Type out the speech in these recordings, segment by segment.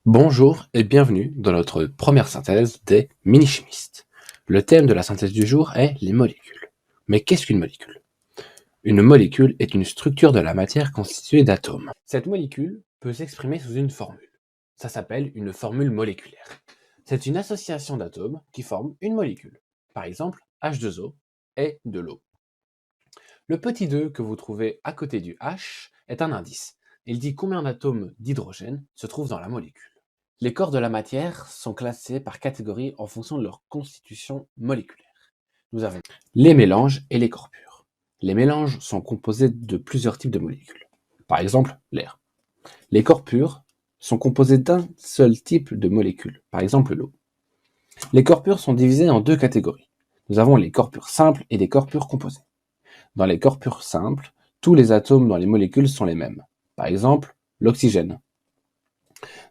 Bonjour et bienvenue dans notre première synthèse des mini-chimistes. Le thème de la synthèse du jour est les molécules. Mais qu'est-ce qu'une molécule? Une molécule est une structure de la matière constituée d'atomes. Cette molécule peut s'exprimer sous une formule. Ça s'appelle une formule moléculaire. C'est une association d'atomes qui forment une molécule. Par exemple, H2O est de l'eau. Le petit 2 que vous trouvez à côté du H est un indice. Il dit combien d'atomes d'hydrogène se trouvent dans la molécule. Les corps de la matière sont classés par catégorie en fonction de leur constitution moléculaire. Nous avons les mélanges et les corps purs. Les mélanges sont composés de plusieurs types de molécules. Par exemple, l'air. Les corps purs sont composés d'un seul type de molécule, par exemple l'eau. Les corps purs sont divisés en deux catégories. Nous avons les corps purs simples et les corps purs composés. Dans les corps purs simples, tous les atomes dans les molécules sont les mêmes. Par exemple, l'oxygène.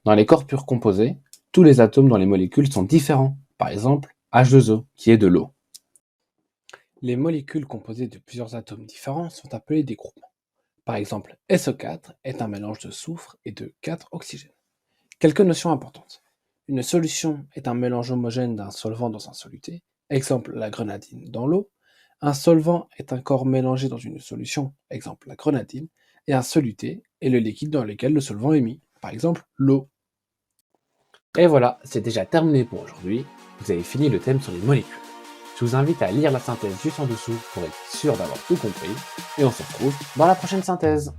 Dans les corps purs composés, tous les atomes dans les molécules sont différents. Par exemple, H2O, qui est de l'eau. Les molécules composées de plusieurs atomes différents sont appelées des groupements. Par exemple, SO4 est un mélange de soufre et de 4 oxygènes. Quelques notions importantes. Une solution est un mélange homogène d'un solvant dans un soluté, exemple la grenadine dans l'eau. Un solvant est un corps mélangé dans une solution, exemple la grenadine, et un soluté est le liquide dans lequel le solvant est mis, par exemple l'eau. Et voilà, c'est déjà terminé pour aujourd'hui. Vous avez fini le thème sur les molécules. Je vous invite à lire la synthèse juste en dessous pour être sûr d'avoir tout compris. Et on se retrouve dans la prochaine synthèse.